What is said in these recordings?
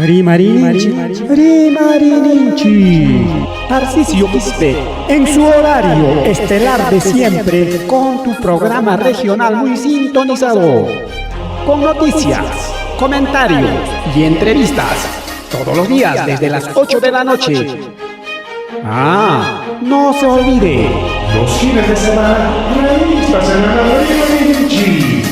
Rimarinchi, Tarcisio Quispe, en su horario estelar de siempre, con tu programa regional muy sintonizado, con noticias, comentarios y entrevistas, todos los días desde las 8 de la noche. No se olvide, los fines de semana, revistas en la Rimarinchi.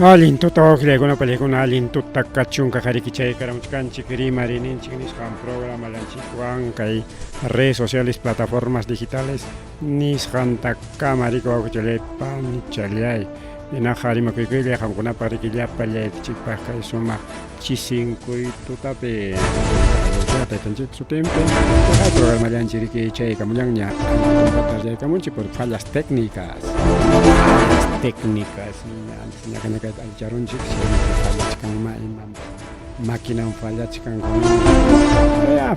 Alin tuto gregona pelegona alin tutta kachunka harikichay karamchkanchik rimarinchik nisqan programa lanchikwan kay redes sociales plataformas digitales nisqanta kamariko awchalepan chalay ina harimakuykuylla qamkunapa rikillapa llaychikpaq kay sumaq chisinkuy tutapi taytanchik sutimpi programa llanchiriki chaykamullaña tumpatarllaykamunchik por fallas técnicas ñakanaka alcharunchik fallachkanma ima máquina fallachkan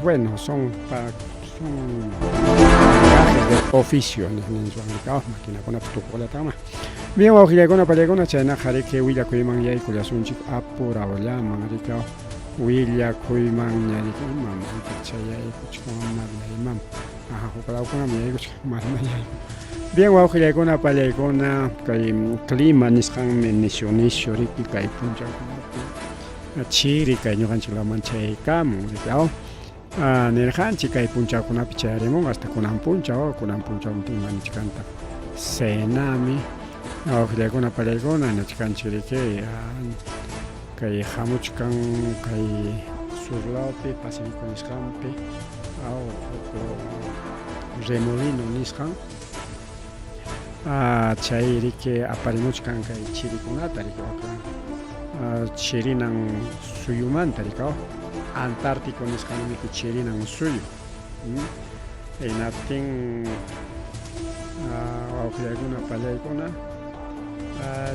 bueno son gajes de oficio máquinakunapi tukuqlataqma bien wawqillaykuna pallaykuna chayna qariki willakuyman yaykullasunchik apurallaman rikaw willakuyman imam chay yaykuchkanman imam hukalawkunam yaykuchkan mana yayku bien wawqillaykuna pallaykuna kay clima nisqanmi nisyu riki kay punchawkunapi chiri kay ñuqanchiklaman chaykamun rikaw nirqanchik kay punchawkunapi chayarimun hasta kunan punchaw timanchikanta senami wawqillaykuna pallaykuna ñachkanchik riki kay hamuchkan kay sur lawpi Pacífico nisqanpi remolino nisqan chay riki aparimuchkan kay chirikunata rikaw chirinan suyumanta rikaw Antártico nisqanmi chirinan suyu hinaptin wawqillaykuna pallaykuna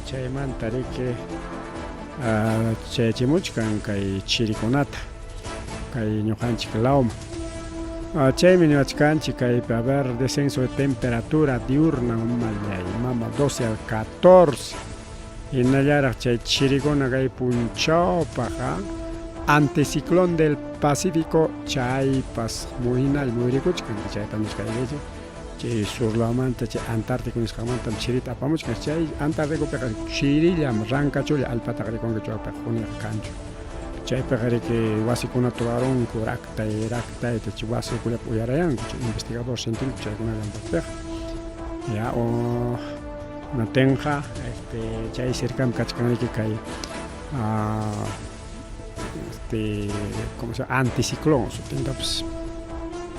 chaymanta riki chaychimuchkan kay chirikunata kay ñuqanchik lawman chaymi ñuqachkanchik kaypi a ver descenso de temperatura diurna mama 12 al 14 hinallaraq chay chirikuna kay punchawpaq anticiclón del Pacífico chaypas muyrikuchkan chaytamis kaylechu chay surlawmanta chay Antártico nisqanmantam chirita apamuchkan chay Antárticopiqa chirillam rankachulla allpataqa rikunki chaypiqa juniqa kanchu chaypiqa riki wasikunata ruwarunku raktay chay wasikullapi uyarayanku chay investigador científico chaykunallampapiqa ya natinqa chay cercami kachkanriki kay como se llama anticiclón sutintapas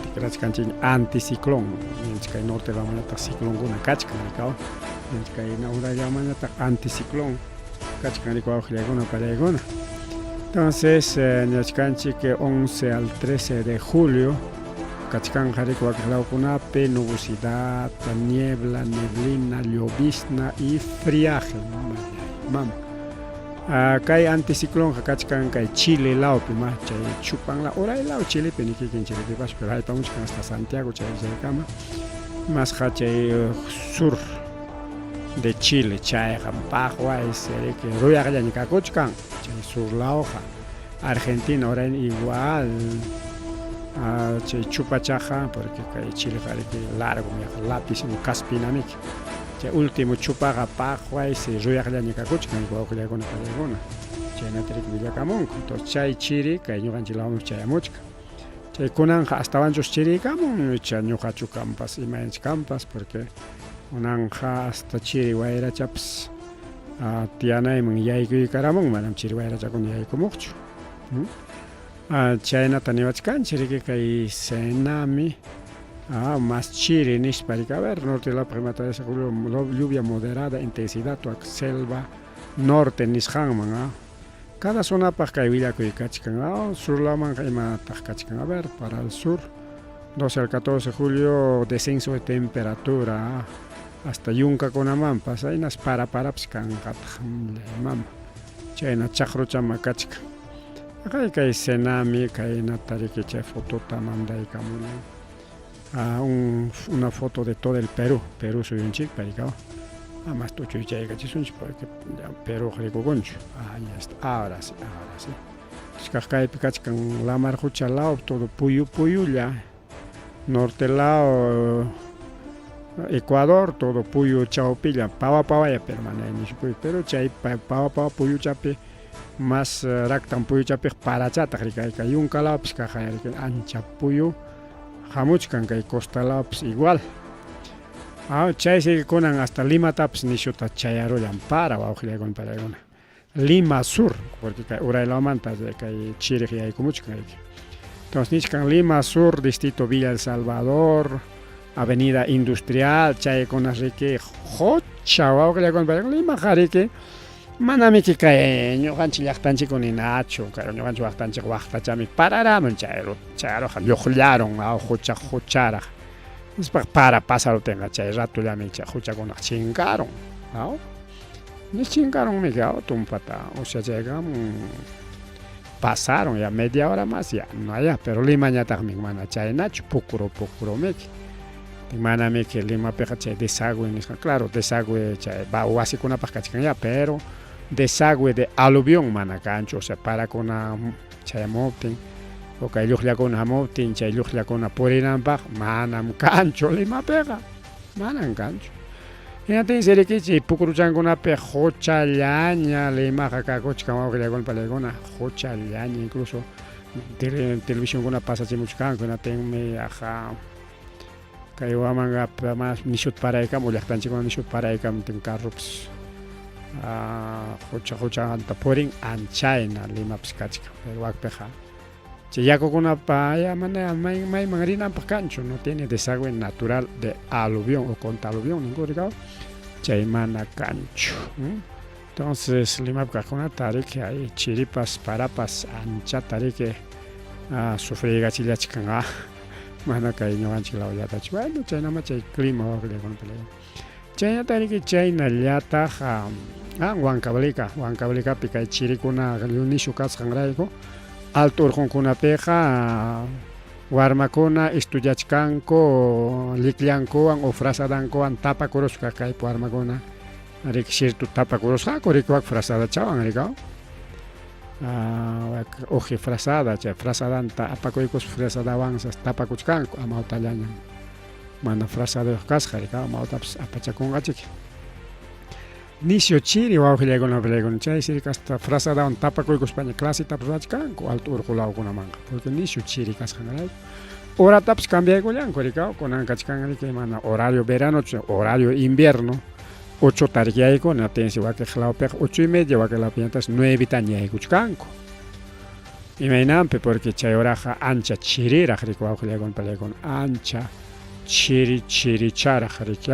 tikrachkanchik anticiclón ninchik kay norte llamanataq ciclónkuna kachkan rikaw ninchik kay naura llamanataq anticiclón kachkan rikaw wawqillaykuna pallaykuna. Entonces, ñachkanchik 11 al 13 de julio, kachkanja riki wawqillakunapi nubosidad, niebla, neblina, llovizna y friaje. Kay anticiclón kachkan kay Chile lawpi chay chupanla uraylaw Chilepi nikikinchiripipas pero haypamuchkan hasta Santiago chaykama mas chay sur de Chile chayqa paqways riki ruyaqlla nikakuchkan chay sur lawqa Argentina uraymi igual chay chupachaqa porque kay Chileqa riki largo lápiz kaspinamiki chay último chupaqa paqways ruyaqlla nikakuchkan wawqillaykuna pallaykuna chaynata riki willakamunku entonces chay chiri kay ñuqanchiklawan chayamuchka chay kunanqa astawanchus chirikamun ñuqachu kampas imayanchik kampas porque kunanqa hasta chiri wayrachapas tiyanayman yaykuykarqamun manam chiri wayrachakuna yaykumuqchu chaynata niwachkanchik riki kay senami más chiri nishpa riki a ver norte de la primavera lluvia moderada intensidad selva norte nisqanman cada zonapaq kay willakuy kachkan surlaman imataq kachkan a ver para el sur 12 al 14 de julio descenso de temperatura hasta yunkakunamanpas haynas paraparapis kanqataq mama chayna chaqruchama kachka kay cenami kayna tariki chay fotota mandaykamuni una foto de todo el Perú suyunchik parikawa más tuchuy chayka chisunchik porque Perú rikukunchu ya está ahora sí kaypi kachkan lamar hucha lao todo puyulla norte lao Ecuador todo puyu chaupilla pawa ya permanente pero chay pawa puyu chapi más raktan puyu chapi parachata rikayka yunka lao pues kajayarika ancha puyu hamuchkan kay costa lao pues igual chay kunan hasta Lima taps nishuta chayarullan para wawqillaykunawan paraykuna Lima Sur porque kay uraylaumanta kay chiriq yaykumuchkan entonces nishkan Lima Sur distrito Villa El Salvador Avenida Industrial chaykuna riki hocha wawqillaykunawan paraykuna Lima qariki manami kay ñuqanchik llaqtanchikuna ninachu kay ñuqanchik llaqtanchik waqtachami pararamun chayruqa lluqllaron hucharaq para pasarutenqa chay ratullami chay huchakunaq chinkaron ni chinkaronmi tumpata o sea chayqa pasaron ya media hora más ya no ya pero Limañataqmi mana chaynachu pukurumiki manamiki Limapiqa chay desagüe nisqa claro desagüe chay wasikunapaq kachkan ya pero desagüe de aluvión mana kanchu o sea parakuna chaymuptin o kay lluqllakuna hamuptin chay lluqllakuna purinanpaq manam kanchu Limapiqa manam kanchu hinattin siriki chay pukuruchankunapi huchallaña Limaqa kakuchkan wawqillaykunawan paraykuna huchallaña incluso televisionkuna pasachimuchkanku hinattinmi kay wamanqa mas nishut paraykam o llaqtanchikuna nishut paraykam carrups huchanta purin anchayna Limapish kachka pero wakpiqa chay yakukunapa mana mayman rinanpaq kanchu no tiene desagüe natural de aluvión o contra aluvión ninguna chay mana kanchu entonces Limapiqa tariki hay chiripas parapas ancha tariki sufrigachillachkan mana kay ñuqanchik lawllatachu bueno chaynama chay clima wawqillaykunawan paraykuna chayna tariki chaynallataq Huancavelicapi kay chirikuna nishu kasqanrayku alto urqunkunapiqa warmakuna estudiachkanku likllankuwan o frazadankuwan tapakurushqa kaypi warmakuna riqsirtu tapakurushqaku rikwak frazadachawan rikaw uji frazada chay frazadanta apakuykus frazadawan tapakuchkanku amawtallaña mana frazadayuq kasqa rikaw amawtapas apachakunqachik nisio chiri wawqillaykunawan paraykuna chay sirika hasta frazadawan tapakuykuspaña clasetapas rurachkanku alto urqulawkunamanqa porque nisio chiri kasqanrayku horatapas cambiaykullanku rikaw kunan kachkanriki mana horario verano horario invierno 8 tarikyayku natinsi wakiq lawpiqa 8:30 wakiq lawpiñataq 9ta ñaykuchkanku imaynanpi porque chay horaqa ancha chiriraq riki wawqillaykunawan paraykuna ancha chiricharaq riki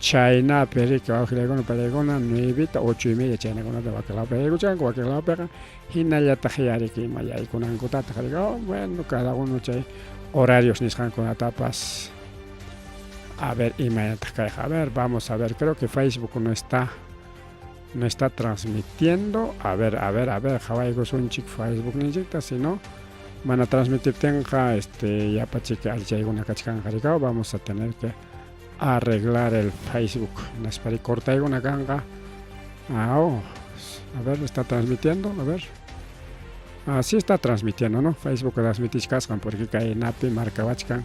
chaynapi riki wawqillaykunawan paraykuna 9ta 8:30 chaynakunata wakiq lawpi yaykuchkanku wakiq lawpiqa hinallataq yariki ima yaykunankutataq riki bueno cada uno chay horarios nisqankunatapas a ver imaynataq kayqa a ver vamos a ver creo que Facebook no está transmitiendo a ver hawaykusunchik Facebook ninchikta si no mana transmitirtenqa yapachik alchaykuna kachkanqa rikaw vamos a tener que arreglar el Facebook naspari cortaykuna kanqa a ver está transmitiendo a ver sí está transmitiendo no Facebook transmitishkasqan porque kay napi markawachkan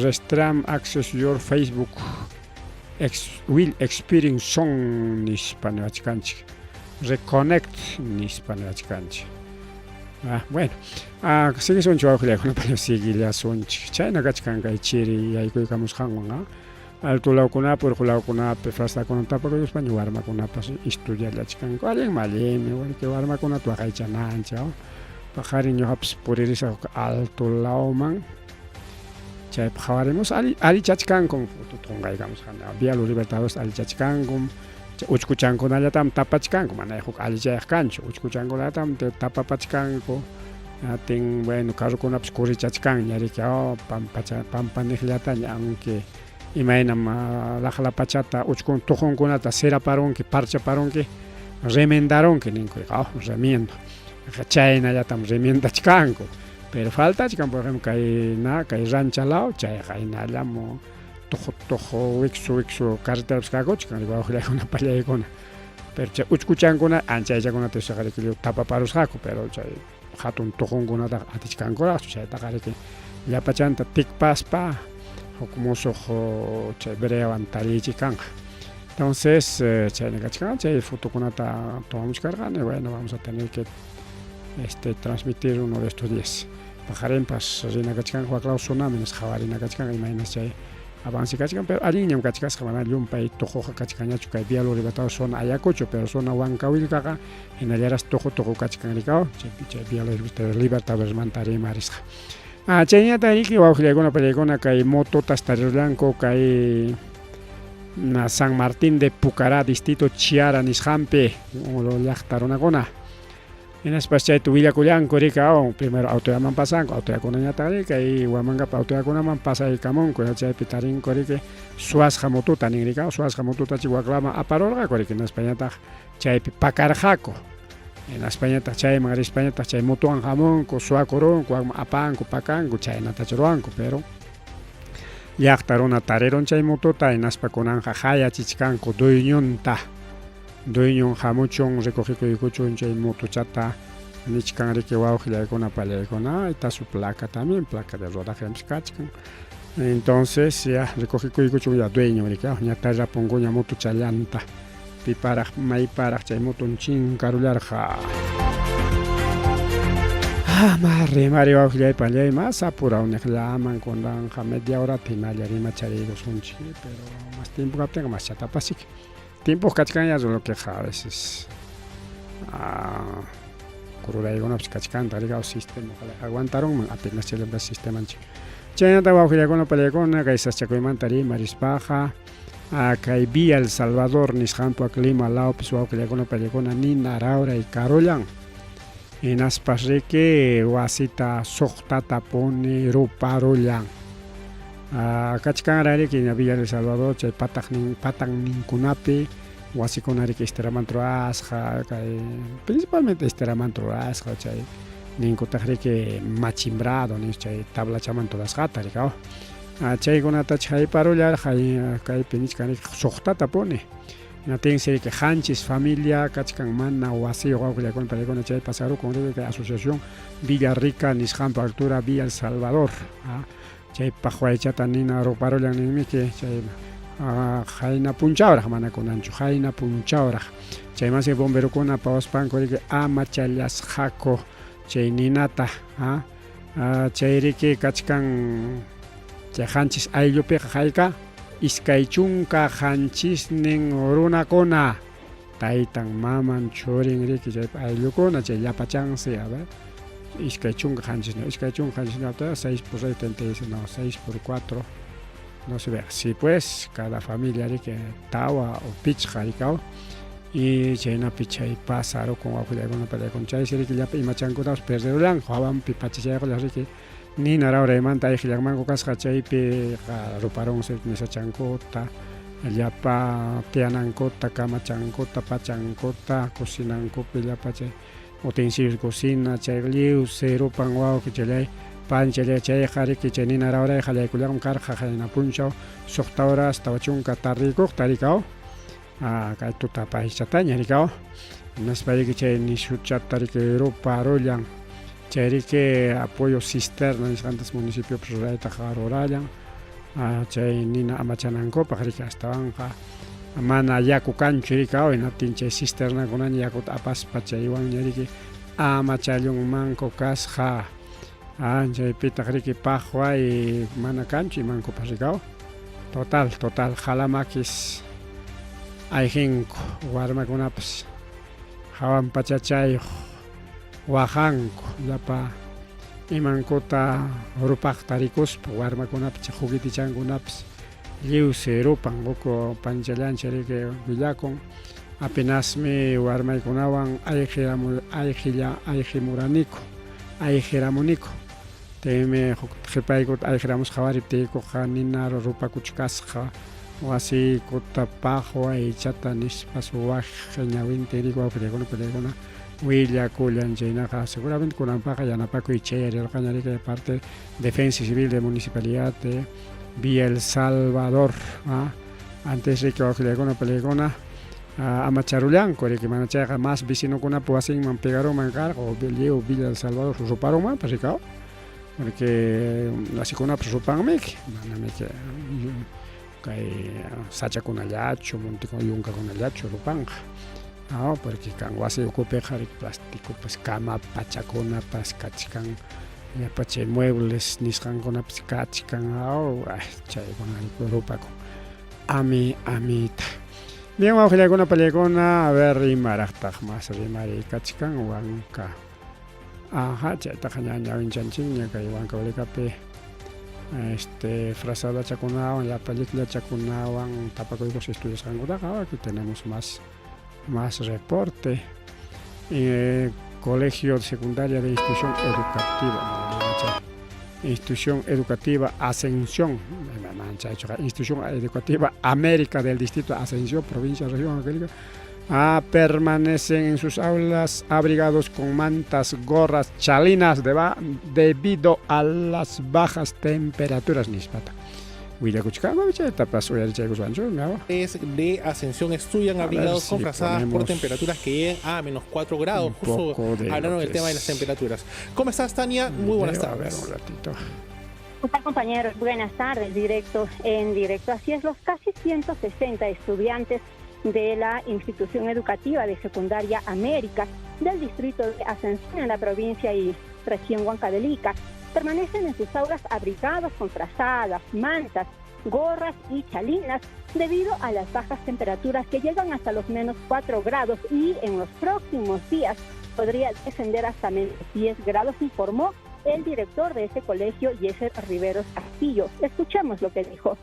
Restream access your Facebook will experience song nispaniwachkanchik reconnect nispaniwachkanchik bueno sigisunchik wawqillaykunawan sigillasunchik chayna kachkan kay chiri yaykuykamusqanwan altulawkunapi urqulawkunapi frastakunata tapakuykuspaña warmakunapas estudiallachkanku allinmi porque warmakunata waqaychanancha paqarin ñuqapas puririsaq altulawman chaypi qhawarimimus alichachkankum tutunqaykamusqanta Vial Libertadores alichachkankum uchkuchankunallatam tapachkanku mana huk alichayaq kanchu uchkuchankunallatam tapapachkanku bueno carrukunapas kurichachkan ñariki pampa niqllataña aunque imaynam laqlapachata uchkun tuqunkunata siraparonki parchaparonki remendaronki ninkuyqa remiendo chaynallatam remiendachkanku pero faltachkan por ejemplo kay ranchalao chayqa hinallam tuqu wiksu carreterapas kakuchkan wawqiykuna pallaykuna pero chay uchkuchankuna ancha aychakunata tapaparusqaku pero chay hatun tuqunkunata atichkankuraqchu chaytaqa llapachanta tikpaspa huk musuq chay brewan tarichikanqa entonces chaynakachkan chay fotokunata tomamuchkarqani bueno vamos a tener que transmitir uno de estos días pajarenpas rinakachkan waklaw sunami nas hawarinakachkan imaynas chay avance kachkan pero alliñam kachkasqa mana llumpay tuquqa kachkañachu kay Villa Libertador zona Ayacucho pero zona Huancavelicaqa hinallaras tuqu kachkan rikaw chay Villa Libertador manta rimarisqa chayñata riki wawqillaykuna pallaykuna kay mototas tarirullanku kay San Martín de Pucará distrito Chiara nisqanpi llaqta runakuna hinaspas chayta willakullanku rika primero autoyaman pasanku autoyakunañata rika y Huamankapa autoyakunaman pasaykamunku chaypi tarinku riki Suasqa motuta nin rika Suasqa motutachi waklaman aparurqaku riki hinaspañataq chaypi pakarqaku hinaspañataq chayman rispañataq chay motuwan hamunku suwakurunku apanku pakanku chaynatachi ruwanku pero llaqta runa tarirun chay motuta hinaspakunanqa hayachichkanku dueñon hamuchun recogicuchun chay motuchata nichkan riki wawqillaykuna pallaykuna está su placa también placa de rodaje kachkan entonces ya recogicuchun ya dueño riki ñata rapunku ña motucha llanta piparaq mayparaq chay motun chinkarullarqa mari wawqillay pallay mas apurado niqllaman kunanqa media hora hinalla rimacharirusunchik pero más tiempo kaptinqa mas chatapasik tiempo kachkanña lo que a veces kururaykunapas kachkanta rikaw sistema aguantaronman apenas chelebra sistemanchik chaynata wawqillaykuna pallaykuna kay saschakuymanta rimarispaqa kay Villa El Salvador nisqanpa Lima laopis wawqillaykuna pallaykuna nina Raura y Carollan hinaspas riki wasita suqtata puni ruparullan kachkanra riki Villa El Salvador chay pataq ninkunapi wasikuna riki istiraman ruwasqa kay principalmente istiraman ruwasqa chay ninkutaq riki machimbrado nish chay tablachaman ruwasqata rikaw chaykunatachi hayparullarqa kaypi nichkan riki suqtata puni natinsi riki qanchis familia kachkan mana wasiyuq wawqillaykuna pallaykuna chay pasarukun riki asociación Villa Rica nisqanpa altura Villa El Salvador chay paqwaychata nina ruparullan ninmiki chay hayna punchawraq mana kunanchu hayna punchawraq chaymansi bomberukuna pawaspanku riki amachallasqaku chay ninata chay riki kachkan chay qanchis ayllupiqa hayka iskay chunka qanchisnin runakuna taytan maman churin riki chay ayllukuna chay llapachansi iskay chunka qanchisnin 6 por 6 no 6 por 4 no se ve así pues cada familia riki tawa o pichqa rikaw y chaynapi chay pasarukun wawqillaykuna pallaykuna chaysi riki llapa imachankunapas perderullanku hawanpi pachachaykuna riki nina Rauraymanta ayqillanmanku kasqa chaypi ruparunsi mesachankuta llapa tianankuta kamachankuta pachankuta cocinankupi llapa chay utensilios cocina chay liwsi rupan wawqi chay panchay chayqa riki chay nina Raurayqa laykullanmi karqa hayna punchaw suqta horas tawa chunka tarikuqta rikaw kay tutapa aychataña rikaw hinaspa riki chay nishuchata riki ruparullan chay riki apoyo cisterna nisqantas municipio ruraytaqa rurallan chay nina amachanankupaq riki astawanqa mana yaku kanchu rikaw hinatin chay cisternakunaña yakuta apaspa chaywanña riki amachallunmanku kasqa chaypitaq riki paqwa y mana kanchu imankupas rikaw total qalamakis ayqinku warmakunapas hawan pachachayuq wajanku llapa imankuta rupaqta rikuspa warmakunapas juguetichankunapas liwsi rupan uku panchallancha riki willakun apinasmi warmaykunawan ayqiramuniku teme qhipaykut ayqiramos qhawariptiyku ninaro rupakuchkasqa wasi kutapaqwa ichata nispas waqqa ñawinti riku wawqiykuna willakullan chaynaqa seguramente kunanpaqa yanapakuy chay rirqañarika aparte Defensa Civil de Municipalidad de Villa El Salvador, antes de que wawqiykuna peleykuna amacharullanku riki mana chayqa más vecinokuna wasinman pegaronman karqa o Villa El Salvador ruparonman rikao porque wasikunapas rupanmiki manamiki kay sachakunallachu montikuna yunkakunallachu rupanqa porque kan wasi ukupiqa plástico pues cama pachakunapas kachkan llapa chay muebles nisqankunapas kachkan chaykunariku rupakun amita bien wawqiykuna pallaykuna a ver imaraqtaq mas rimari kachkan wanka chaytaqa ñawinchanchikña kay wanka Vallecapi frazadachakunawan llapa llikllachakunawan tapakuykus estudiasqankutaqa aquí tenemos más reporte. Colegio de Secundaria de Institución Educativa Ascensión, Institución Educativa América del Distrito Ascensión, provincia, región Angélica, permanecen en sus aulas abrigados con mantas, gorras, chalinas debido a las bajas temperaturas. Es de Ascensión estudian abrigados con frazadas por temperaturas que llegan a -4 grados. Justo hablaron del tema de las temperaturas. ¿Cómo estás, Tania? Muy buenas tardes. A ver, un ratito. ¿Qué tal, compañeros? Buenas tardes, en directo. Así es, los casi 160 estudiantes de la Institución Educativa de Secundaria América del distrito de Ascensión en la provincia y región Huancavelica permanecen en sus aulas abrigados con frazadas, mantas, gorras y chalinas debido a las bajas temperaturas que llegan hasta los -4 grados y en los próximos días podría descender hasta -10 grados, informó el director de ese colegio, Yeser Riveros Castillo. Escuchemos lo que dijo.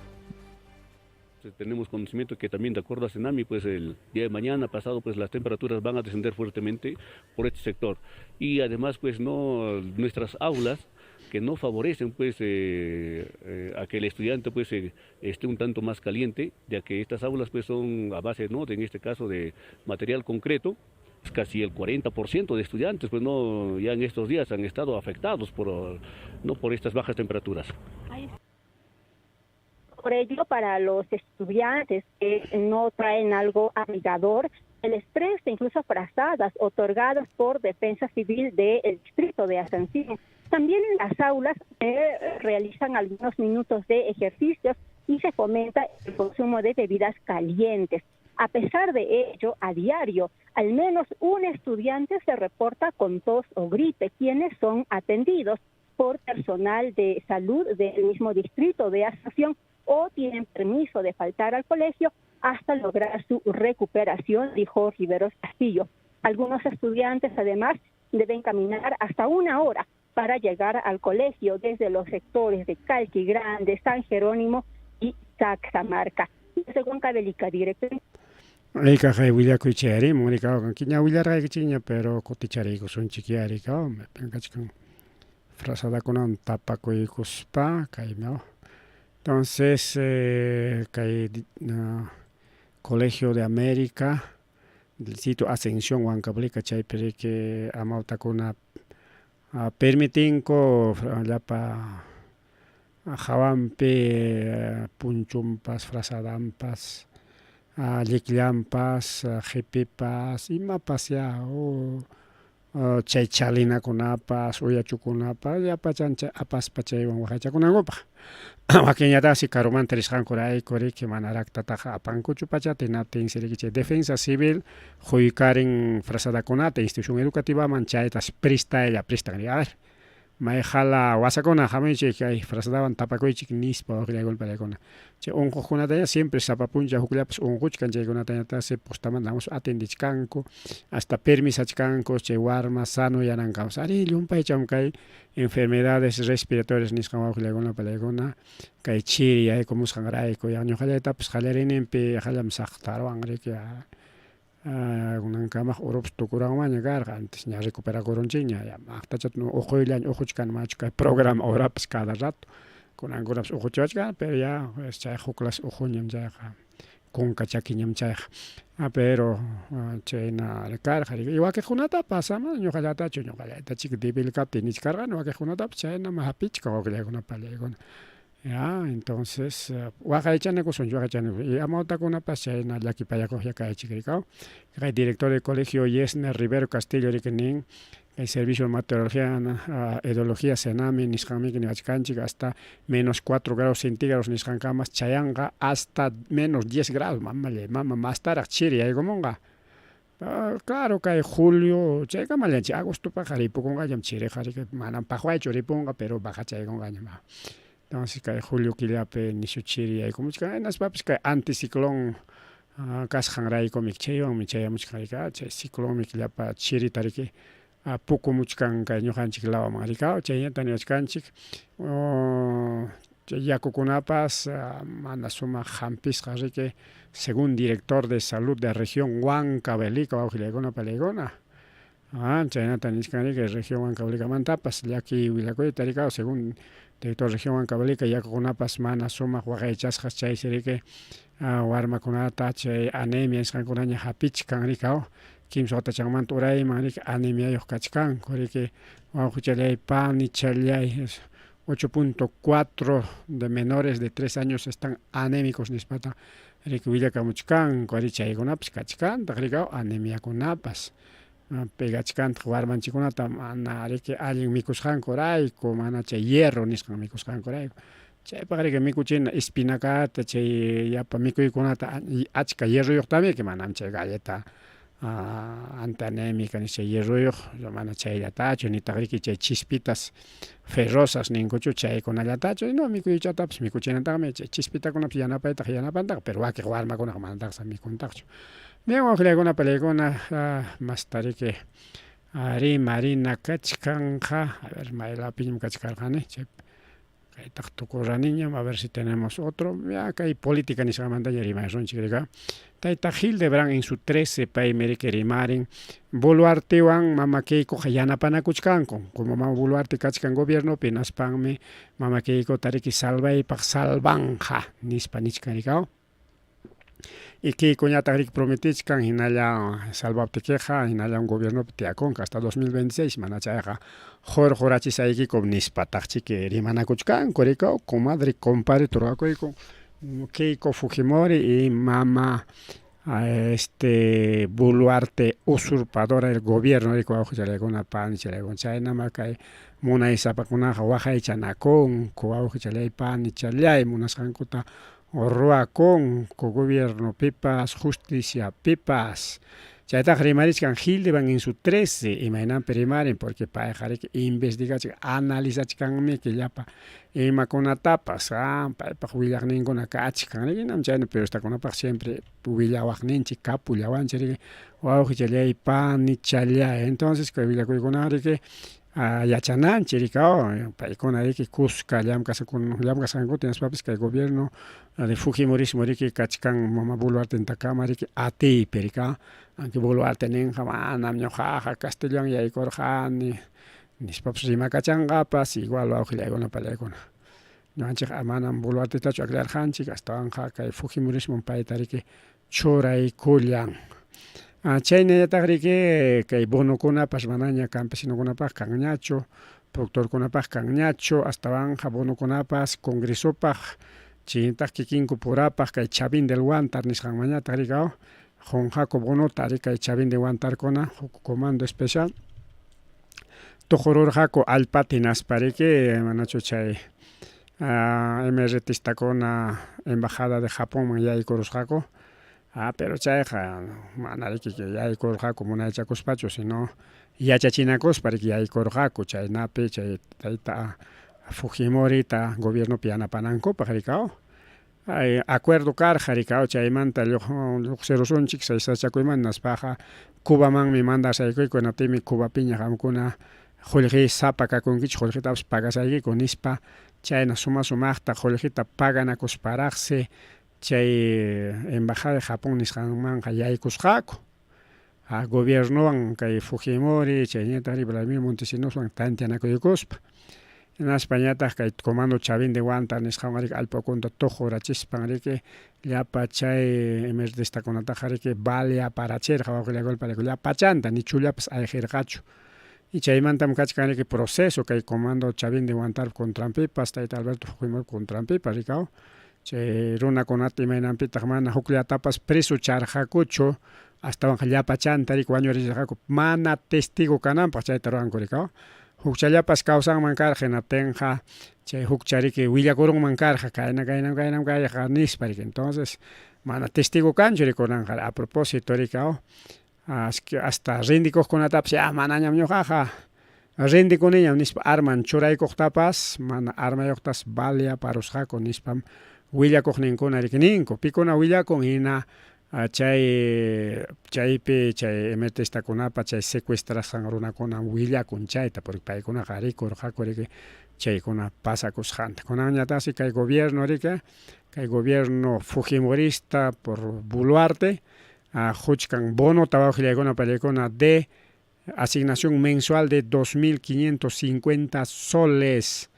Tenemos conocimiento que también de acuerdo a Senami, pues el día de mañana pasado, pues las temperaturas van a descender fuertemente por este sector. Y además, pues nuestras aulas que no favorecen pues a que el estudiante pues esté un tanto más caliente, ya que estas aulas pues son a base, en este caso, de material concreto. Casi el 40% de estudiantes pues ya en estos días han estado afectados por estas bajas temperaturas. Por ello, para los estudiantes que no traen algo abrigador, se les presta incluso frazadas otorgadas por Defensa Civil del Distrito de Ascensión. También en las aulas se realizan algunos minutos de ejercicios y se fomenta el consumo de bebidas calientes. A pesar de ello, a diario, al menos un estudiante se reporta con tos o gripe, quienes son atendidos por personal de salud del mismo distrito de Ascensión o tienen permiso de faltar al colegio hasta lograr su recuperación, dijo Riveros Castillo. Algunos estudiantes, además, deben caminar hasta 1 hora para llegar al colegio desde los sectores de Calqui Grande, San Jerónimo y Caxamarca. Desde Huancavelica, director. Lika kay willa ku cheri monika kan kinya willa ra kinya pero kotichari ko son chikiari ka me pengachikan frasada con tapa ko ikuspa kay no. Entonces kay Colegio de América del sitio Ascensión Huancavelica chay pere que amauta kuna permitin ko llapa jawampe punchumpas frasadampas lliklampas, jipipas, imapas chay chalinakunapas, uyachukunapas, llapa chancha apaspa chaywan waqaychakunankupas. Wakinñataqa si karumanta risqankurayku riki manaraqtataqa apankuchu pachata hinaptin siriki chay Defensa Civil quykarin frazadakunata institución educativaman chaytas prestan a ver mayjala wasakuna haminchik kay frasadawan tapakuychik nispa waqllaykuna chay unquqkunata siempre sapapuncha hukllapas unquchkan chaykunata se postamantamos atendichkanku hasta permisachkanku chay warma sano yanankamus ari llumpaycham kay enfermedades respiratorias nisqan waqllaykuna kay chiri yaykumusqanrayku ñuqallaytapas qallarininpi qallam saqtarwan riki kunankama Europas tukuranmaña karqa antes ña recuperakurunchikña ya maqtachat uquyllaña uquchkanmachu kay programa horapas cada rato kunankunapas uquchiwachkan pero ya chay huk clase uquñam chayqa kunka chakiñam chayqa pero chayna karqa y wakiqkunata pasama ñuqallatachu ñuqallatachik débil kaptin niskarqani wakiqkunatapas chaynama hapichka wawqillaykuna pallaykuna ya entonces waqaychanakusunchik waqaychanakusunchik y amawtakunapas chayna llakipayakuqlla kaychik rikaw kay director del colegio Yesner Rivero Castillo riki nin el servicio de meteorología hidrología senami nisqanmiki niwachkanchik hasta menos 4 grados centígrados nisqankamas chayanqa hasta menos 10 grados mama mastaraq chiri yaykumunqa claro kay julio chayqa mallanchik agostopaqa ripukunqallam chiriqa manam paqwaychu ripunqa pero bajachaykunqañam entonces kay julio killapi nishu chiri yaykumunchik hinaspapish kay anticiclón kasqanraykumi chaywanmi chayamuchkan rika chay ciclónmi killapa chirita riki pukumuchkan kay ñuqanchik lawaman rikaw chayñata niwachkanchik yakukunapas mana sumaq hampisqa riki según director de salud de región Huancavelica wawqillaykuna pallaykuna chaynata nishkan riki región Huancavelicamantapas llaki willakuyta rikaw según director región Huancavelica yakukunapas mana sumaq waqaychasqas chaysi riki warmakunata chay anemia nisqankunaña hapichkan rikaw kimsa watachanmanta urayman riki anemiayuq kachkanku riki wawqichalay pani challay 8.4 de menores de 3 años están anémicos nispata riki willakamuchkanku ari chaykunapas kachkanta rikaw anemiakunapas pegachkanta warmanchikunata mana riki allin mikusqankurayku mana chay hierro nisqan mikusqankurayku chaypaq riki mikuchina espinacata chay yapa mikuykunata achka hierroyuqtami manam chay galleta antianémica ni chay hierroyuq mana chayllatachu nitaq riki chay chispitas ferrosas ninkuchu chaykunallatachu no mikuychatapas mikuchinataqmi chay chispitakunapas yanapaytaq yanapantaqa pero wakiq warmakunaqa manataqsa mikuntaqchu bien wawqillaykuna pallaykuna masta riki Marina kachkanqa a ver maylapiñam kachkarqani chay kaytaq tukuraniñam a ver si tenemos otro ya kay política nisqamanta rimasunchik rika tayta Hildebrand en su 13 paymi riki rimarin Boluartewan mama Keikoqa yanapanakuchkanku como mama Boluarte kachkan gobiernopi naspanmi mama Keikota riki salvaypaq salvanja nispa nichkan rikaw y Keikoñataq riki prometichkan hinalla salvaptikiqa hinalla un gobiernopi tiyakunqa hasta 2026 mana chayqa jorachishaykikum nispataqchik rimanakuchkanku rikaw comadre compadre turqakuyku Keiko Fujimori y mama Boluarte usurpadora del gobierno riki wawqichalyaykuna pani chalaykuna chaynama kay munay sapakunaqa waqaychanakunku wawqichalay pani challay munasqankuta ruakunku gobierno pipas justicia pipas chaytaq rimarishkan Hildebrand en su 13 imaynampi rimarin porque payqa riki investigachik analizachkanmiki llapa imakunatapas paypaq willaqninkuna kachkan riki nam chayna periodistakунapaq siempre willawaqninchik kapullawanchik riki wawqichalay pani challay entonces kay willakuykunaqa riki yachananchik rikaw paykuna riki kuska llamkasqankutin nispapas kay gobierno de Fujimorismo riki kachkan mama Boluartentakama riki atiypi rika aunque Boluarte ninqa manam ñuqaqa Castellón yaykurqani nispapas rimakachanqapas igual wawqillaykuna pallaykuna ñuqanchik manam Boluartetachu aclararqanchik astawanqa kay Fujimorismo payta riki churaykullan chaynallataq riki kay bonokunapas manaña campesinokunapas kanñachu productorkunapas kanñachu astawanqa bonokunapas congresopaq chaytaq kikinku purapaq kay Chavín del Huántar nisqanmañataq rikaw Jonjaco bonota riki kay Chavín del Huántarkuna comando especial tuqururqaku allpati naspa riki manachu chay MRTistakuna embajada de Japón yaykurusqaku pero chayqa mana riki yaykurqaku munaychakuspachu sino yachachinakuspa riki yaykurqaku chaynapi chay tayta Fujimorita gobiernopi yanapanankupaq rikaw acuerdo karqa rikaw chaymanta lluqsirusunchik saysachakuyman naspaqa Cubamanmi mandasaykuyku hinaptimi Cubapiña qamkuna qullqi sapa kakunkichik qullqitapas pagasaykiku nispa chayna sumaqta qullqita paganakusparaqsi chay embajada de Japón nisqanmanqa yaykusqaku gobierno kay Fujimori chaynetari Vladimir Montesinos tantianakuykospa en Españata kay comando Chavín de Guanta nisqanrik alpakunta tuqurachispanriki llapa chay emer destaconatajariki valia parachirqa wawqillakuypa llapachanta ni chullapas ayqirqachu y chaymantam kachkanriki proceso kay comando Chavín de Guantar contrampipas tayta Alberto Fujimori contrampipas rikaw chay runakunata imaynanpitaq mana hukllatapas preso charqakuchu hasta llapachantarik wañurisqaku mana testigo kananpaq chayta ruranku rikaw hukchallapas kawsanman karqa hinatinqa chay hukchariki willakurunman karqa kayna kayqa nisparik entonces mana testigo kanchu rikunanqa a propósito rikaw hasta rindikuqkunatapas manañam ñuqaqa rindikuniñam nispa arman churaykuqtapas mana armayuqtas valia parusqaku nispam willakuqninkuna ninku pikuna willakun hina chaypi chay emertestakunapa chay secuestrasqan runakuna willakun chayta porque paykunaqa rikurqaku riki chaykuna pasakusqanta kunanñataqsi kay gobierno rika kay gobierno fujimorista por Boluarte huchkan bonota wawqillaykuna pallaykuna de asignación mensual de 2.550 soles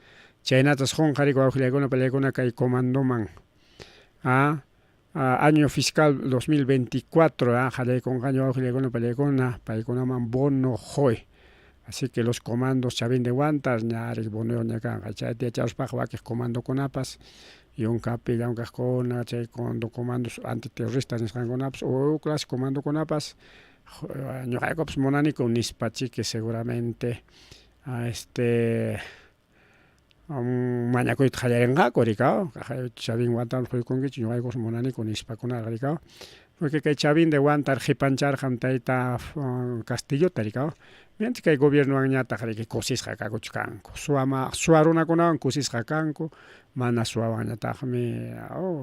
chaynatas qunqarik wawqillaykuna pallaykuna kay comandoman año fiscal 2024 qallaykunqaña wawqillaykuna pallaykuna paykunaman bono hoy así que los comandos Chavín de Guantar ñarik bono ñakanqa chayta yacharispaq wakiq comandokunapas yunkapi llankaqkuna chay comandos antiterroristas nisqankunapas o clase comandokunapas ñuqaykupas munaniku nispachi que seguramente mañakuyta qallarinqaku rikaw Chavín Guantar quykunkichu ñuqaykupas munaniku nispakunaqa rikaw porque kay Chavín de Guantar qipancharqan tayta Castillota rikaw mientras kay gobiernowanñataq riki kusisqa kakuchu kanku suwa runakunawan kusisqa kanku mana suwawanñataqmi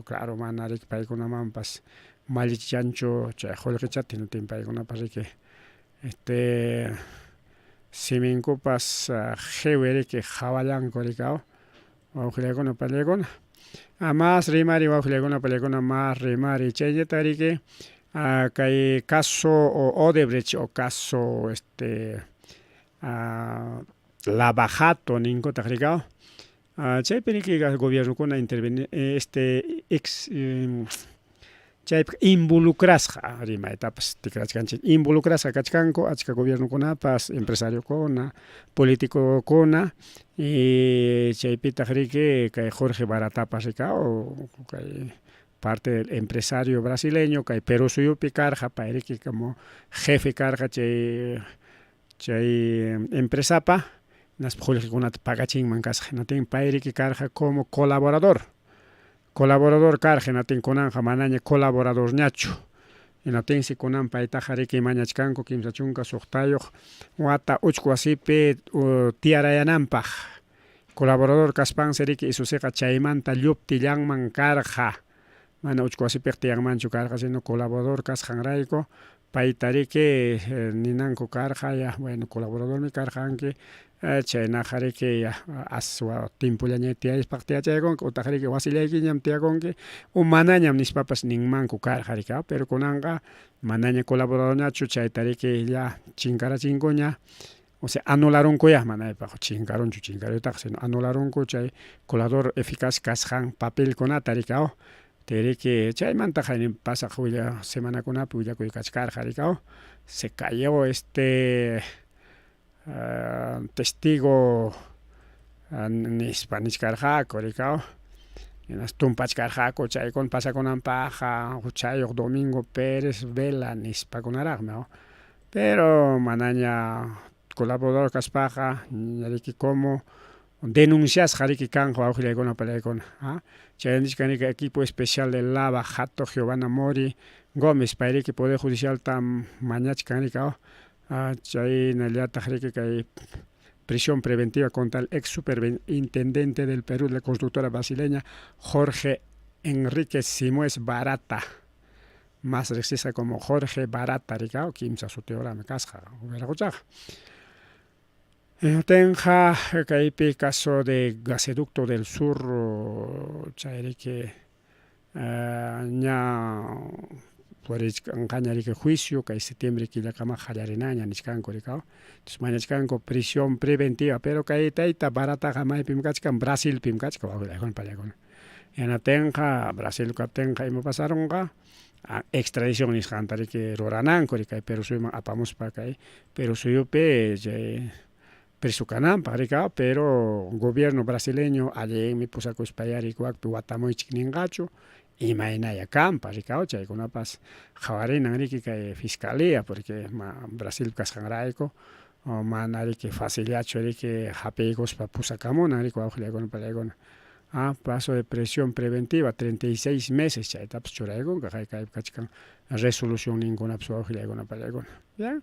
claro mana riki paykunamanpas mallichanchu chay qullqichata hinatin paykunapas riki siminkupas qhiwi riki hawallanku rikaw wawqillaykuna pallaykuna más rimari wawqillaykuna pallaykuna más rimari chayllata riki kay caso Odebrecht o caso Lavajato ninkutaq rikaw chaypi riki gobiernokuna intervenir chaypi involucrasqa rimaytapas tikrachkanchik involucrasqa kachkanku achka gobiernokunapas empresariokuna politikukuna y chaypitaq riki kay Jorge Baratapas rikaw kay parte del empresario brasileño kay Perú suyupi karqa pay riki como jefe karqa chay empresapa naspa qullqikunata pagachinman kasqa hinatin pay riki karqa como colaborador karqa hinatin kunanqa manaña colaboradorñachu hinatinsi kunan paytaqa riki mañachkanku kimsa chunka suqtayuq wata uchku wasipi tiyarayananpaq colaborador kaspansi riki isusiqa chaymanta lluptillanman karqa mana uchku wasipiq tiyanmanchu karqa sino colaborador kasqanrayku payta riki ninanku karqa bueno colaboradormi karqanki chaynaqa riki aswa timpullaña tiyaypaq tiyachaykunki utaq riki wasillaykiñam tiyakunki o manañam nispapas ninmanku karqa riki pero kunanqa manaña colaboradorñachu chayta riki chinkarachinkuña o sea anularunkuya manaypaq chinkarunchu chinkaruytaqa sino anularunku chay colaborador eficaz kasqan papelkunata rikaw teriki chaymantaqa pasaq semanakunapi willakuy kachkarqa rikaw se cayó testigo nispa niskarqaku rikaw tumpachkarqaku chaykuna pasakunanpaqa huchayuq Domingo Pérez Vela nispakunaraqmi pero manaña colaborador kaspaqa riki como denunciasqa riki kanqa wawqillaykuna pallaykuna chay nishkanika equipo especial de Lavajato Giovanna Mori Gómez pay riki poder judicialta mañachkan rikaw chaynallataq riki kay prisión preventiva contra el ex superintendente del Perú de la constructora brasileña Jorge Enrique Simuez Barata más registra como Jorge Barata rikaw kimsa suteorami kasqa veraqutaqa tenja kaypi caso de gasoducto del sur chay riki ña que juicio que septiembre que la cama jallarinaña niscanco ricao entonces mañana prisión preventiva pero que taita barata jamás pimcachcan Brasil pimcachca bajo la con palagón en atenja Brasil captenja y me pasaron extradición niscantari que roranan coricai pero soy apamos para caer pero soy pe presucanam para pero gobierno brasileño allí me puso a cospayar y cuac guatamoy chiningacho y mañana campa ricao chay con paz javarina que fiscalía porque Brasil cascangraico o manari que faciliacho que japegos para pusacamona rico aujle con palegón paso de presión preventiva 36 meses chay taps choraigo que cachcan resolución ninguna aujle con palegón ya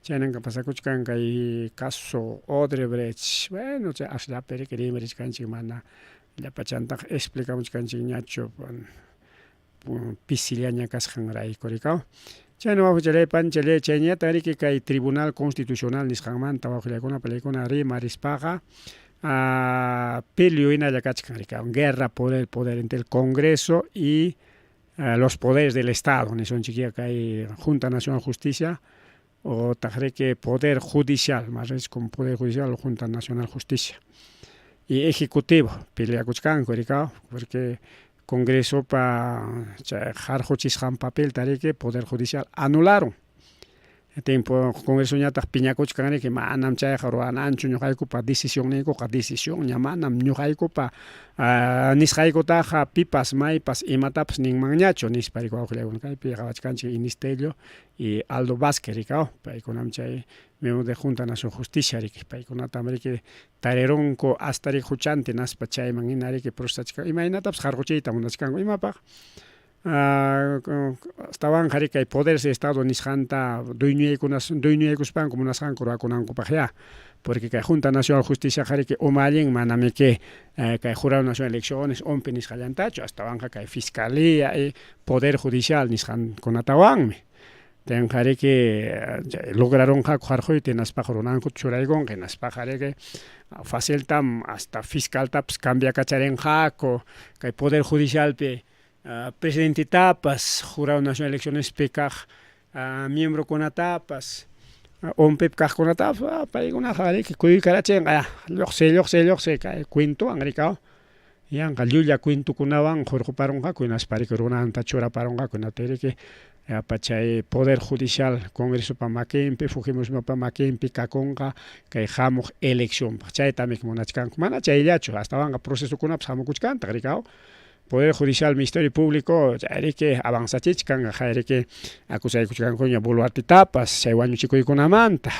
chanan que pasa kuchkan kai caso Odebrecht bueno cha asla pere que dimeris canchi mana la pachanta explicamos canchi ñacho pisiliaña casjanrai coricao chano bajo chale panchale chenya tari que kai tribunal constitucional nisjanman tabajo le con pelecona ri marispaga pelio ina la cachcanrica guerra por el poder entre el Congreso y los poderes del Estado ni son chiquilla kai Junta Nacional de Justicia o tajre que poder judicial más es con poder judicial o Junta Nacional de Justicia y ejecutivo pelea cuchcan coricao porque Congreso para jarjochis papel tarique poder judicial anularon tiempo Congreso ya tas piñacoch que manam chay jaruan ancho ñojaico pa decisión neko ka decisión llamanam ñojaico pa nisjaico taja pipas maipas y mataps ning magnacho nis parico legon kai pi gawachkanchi ministerio y Aldo Vázquez ricao pa iconam chay memo de Junta Nacional Justicia rik pa iconata amerique tareronco hasta ri juchante nas pa chay manginari que prostachka imainataps jarjochita munachkango imapa estaban jarika y poderes de Estado nisjanta duiñuekuspan como unas hankura con ancupajea porque que Junta Nacional de Justicia jarike omalien maname que Jurado Nacional de Elecciones ompe nisjallantacho estaban que Fiscalía y Poder Judicial nisjan con atawanme ten jarike lograron jarjoy tenas pajoronanco churaigon que nas pajareke faciltam hasta fiscal taps cambia cacharen jaco que Poder Judicial pe presidente tapas, Jurado Nacional de Elecciones PECAJ, miembro con tapas, OMPEP con tapas, para una jale que cuida carachen, loxe, cuento, angricao, y angaluya cuento con avan, jorge paronga, con las paricorona antachora paronga, con la tere que apachay Poder Judicial, Congreso Pamaquempe, Fujimos Pamaquempe, Caconga, que jamoj elección, pachay también como nachcan, manachay yacho, hasta van a proceso con apsamocuchcan, angricao. Poder Judicial, Ministerio Público, ya que avanzachichkan, ya que acusai kuchkan coña boluarte tapas, se guaño chico y con amanta,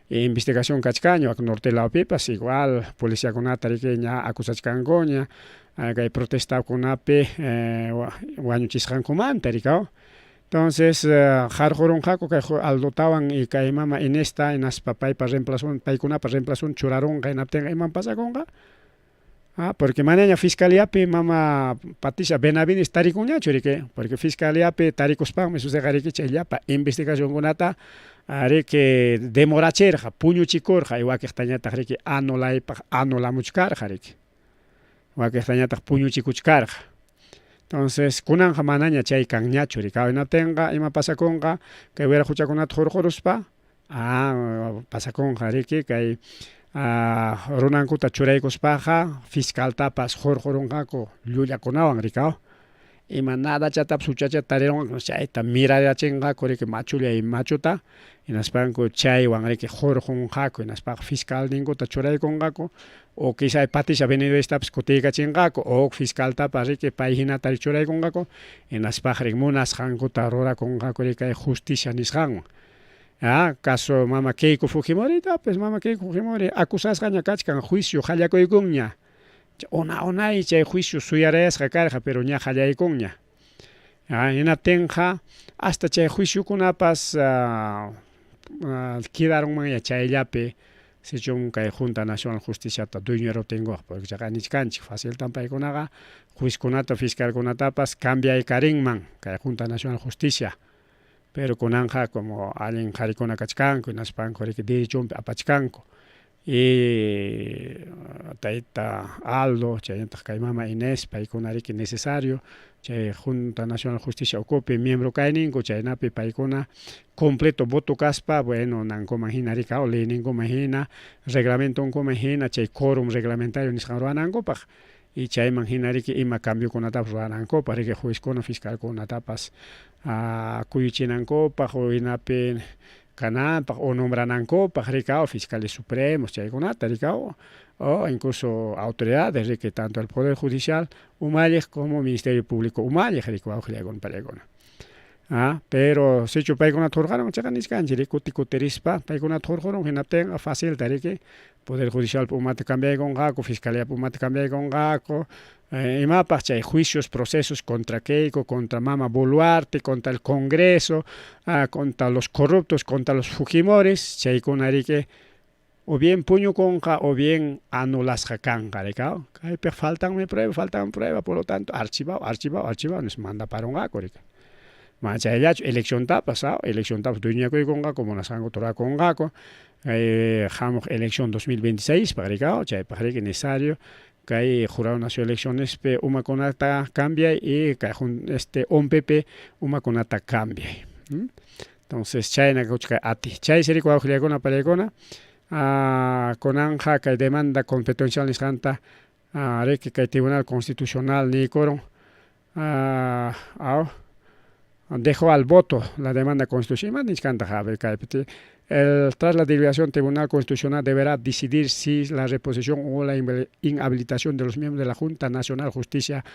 investigación cachcaño, ak norte la pipas, igual, policía con atariqueña, acusachkan coña, que protesta con ape, guaño chiskan comanta, ricao. Entonces, jarjoron jaco que al dotaban y que mama en esta, en as papay para reemplazón, paicuna para reemplazón, churaron, que en apten, iman pasa conga. Porque mañana Fiscalía pe mama Patricia Benavides taricuña churique porque Fiscalía pe taricos pa me sucede que chella pa investigación gonata are que demoracherja puño chicorja igual que estaña tajre que anola muchcar jarike igual que estaña taj puño chicuchcarja entonces kunan jamanaña chay kanña churika no tenga ima pasa conga que hubiera escuchado con jorjorospa pasa con jarike que Ronankuta churaykos paja, fiscal tapas jorjorongaco, luya conaban ricao. Y manada chatap suchacha tareron, chaita mira de chenga, core que machulia y machuta, en aspanco chay wangre que jorjongaco, en aspak fiscal ningo tachuraycongaco, o quizá patis ha venido esta pscoteca chengaco, o fiscal tapas que paigina tarichuraycongaco, en aspak monas jango tarora congaco de justicia nisjango. Caso mama Keiko Fujimori, pues mama Keiko Fujimori acusas gaña cachcan juicio jallako iguña. Ona y chay juicio suyares jacarja pero ña jalla iguña. En atenja hasta chay juicio kunapas quedaron maya chay yape se chon kay Junta Nacional de Justicia ta duñero tengo porque ya ganich fácil tampa kunaga juiz kunata fiscal kunatapas cambia y karingman kay Junta Nacional de Justicia. Pero con anja como alguien jaricona cachcanco y naspanco que de chompe apachcanco y taita Aldo, chayanta kaimama Inés, paikunariki necesario, chay Junta Nacional Justicia ocupe miembro kaininko, chaynapi paikuna completo voto caspa, bueno, nanko majina rika o leninko majina, reglamento onko majina, chay quórum reglamentario nisqan ruanankopak, y chay majina riki ima cambio kunatapas ruanankopak, riki juez kono fiscal kunatapas kuyuchinankopak, o inapi kananpak o nombranankopak rikao fiscales supremos chaykunata rikao o incluso autoridades riki tanto el Poder Judicial umalej como Ministerio Público umalej rikao llagon palegona. Pero si paykuna turgaron chakaniskanchi rikuti kuterispa paykuna turgaron hinapten fácil tariki Poder Judicial umate cambiaygonqaku Fiscalía umate cambiaygonqaku imapas chay juicios, procesos contra Keiko, contra Mama Boluarte, contra el Congreso, contra los corruptos, contra los Fujimoris, chaykunarike o bien puño conja o bien anulas jacanca, faltan prueba, por lo tanto, archivado, nos manda para un acorica. Machayacho, elección tapas, duña conga, como la sango tora congaco, jamos elección 2026, para que necesario. Que hay jurado nacional elecciones una conata cambia y que OMPP una conata cambia. Entonces China ati China sería cuando con la palegona con anja que demanda competencial niscanta que el Tribunal Constitucional ni coro dejó al voto la demanda constitucional niscanta tras la deliberación, el Tribunal Constitucional deberá decidir si la reposición o la inhabilitación de los miembros de la Junta Nacional Justicia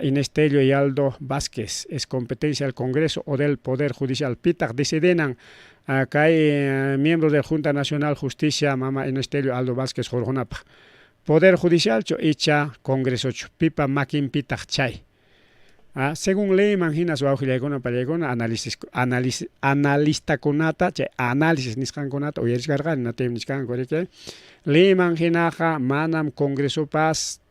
Inés Tello y Aldo Vázquez es competencia del Congreso o del Poder Judicial. Pitak decidenan que hay miembros de la Junta Nacional Justicia Mama Inés Tello Aldo Vázquez Jorjonapa. Poder Judicial icha Congreso pipa makin pitak chay. Según ley, imagina su auxiliar palegona, analista conata, análisis niscan conata, o yeriscargan, natem niscan correcto. Ley imaginaja, manam Congreso pas,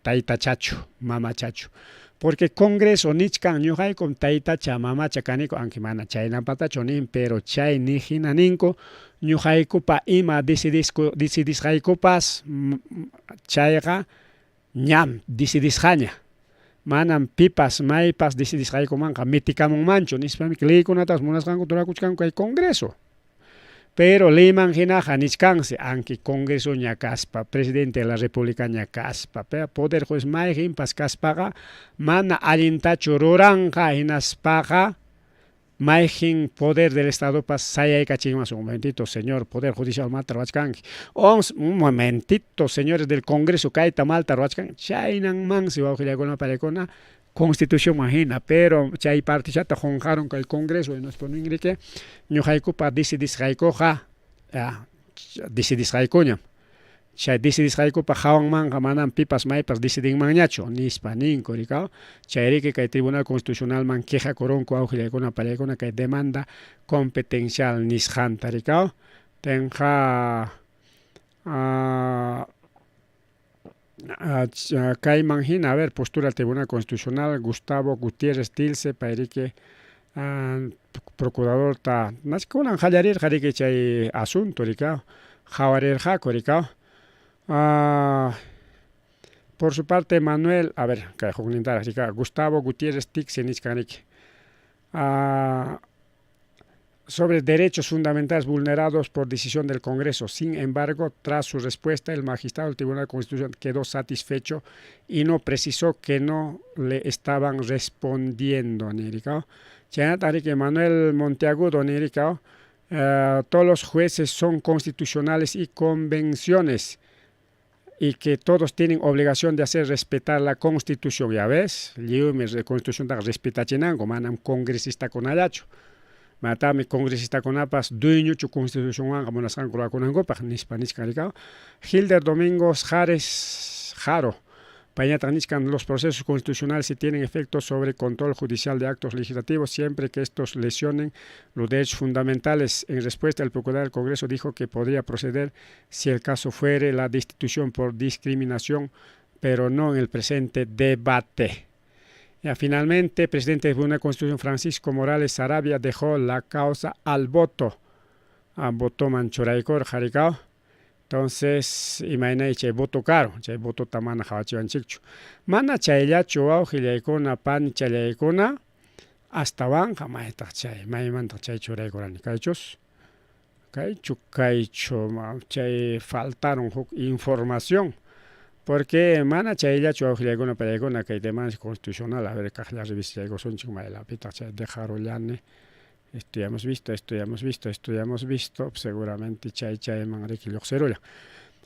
taita chacho, mama chacho. Porque Congreso niscan, ñuhay con taita cha, mama chacanico, aunque mana chayna patachonin, pero chay nijinaninco, ñuhay pa ima decidis hayco pas, chayga, ñam, decidis haña. Manam pipas, maipas, decidis hayco manca, metikamon mancho, nispami que ley conatas monas kanko turakuchkanko hay Congreso. Pero ley manjinaja niskanse, aunque Congreso ñacaspa, Presidente de la República ñacaspa, Poder Juez maijin pas caspaga, mana alintacho roranja hinaspaga, maijin Poder del Estado pas sayay cachimas. Un momentito, señor Poder Judicial malta roachkanki. Un momentito, señores del Congreso, kaita malta roachkanki. Chaynan man si waujilayakuna parekuna Constitución imagina, pero chay parte chata jonjaron que el Congreso y nos ponen que ñuhayku pa decidis haykoja, decidis haykoña. Chay decidis hayko pa jawan manga manan pipas maipas decidin mañacho, nispa ninko ricao. Chay que el Tribunal Constitucional man queja coronco aujilayakuna parekuna que demanda competencial nishanta ricao. Tenja Kai Manjina, a ver, postura del Tribunal Constitucional, Gustavo Gutiérrez Tilce, Pairique, procurador, ta, Nascolan Jayarir, Jarike Chay Asunto, Ricao, Jawarir Jaco, Ricao. Por su parte, Manuel, a ver, Gustavo Gutiérrez Tilce, Niscanique. Sobre derechos fundamentales vulnerados por decisión del Congreso. Sin embargo, tras su respuesta, el magistrado del Tribunal Constitucional quedó satisfecho y no precisó que no le estaban respondiendo. Que Manuel Monteagudo, todos los jueces son constitucionales y convenciones y que todos tienen obligación de hacer respetar la Constitución. Ya ves, la Constitución está respetada, manam congresista con ayacho. Matame congresista con apas, dueño de constitución, como las han con angopa, nispanisca, Hilder Domingos Jares Jaro, pañataniscan los procesos constitucionales si tienen efecto sobre control judicial de actos legislativos, siempre que estos lesionen los derechos fundamentales. En respuesta, el procurador del Congreso dijo que podría proceder si el caso fuere la destitución por discriminación, pero no en el presente debate. Finalmente, el presidente de la Constitución, Francisco Morales Sarabia, dejó la causa al voto. Votó Manchoraicor, Jaricao. Entonces, imagina chay voto caro, chay voto tamana jawachiwanchikchu. Mana chayllachu wawqillaykuna, pani challaykuna, hasta banja maytaq chay, maymantaq chay churaykurani kaychus. Kaychu, chay faltaron información. Porque mana chayllachu wawqillaykuna pallaykuna kay demanda constitucional, a ver, kaqlla revisaykusunchik maylapitaq chay dejarullani. Esto ya hemos visto, seguramente chayman riki lluqsirulla.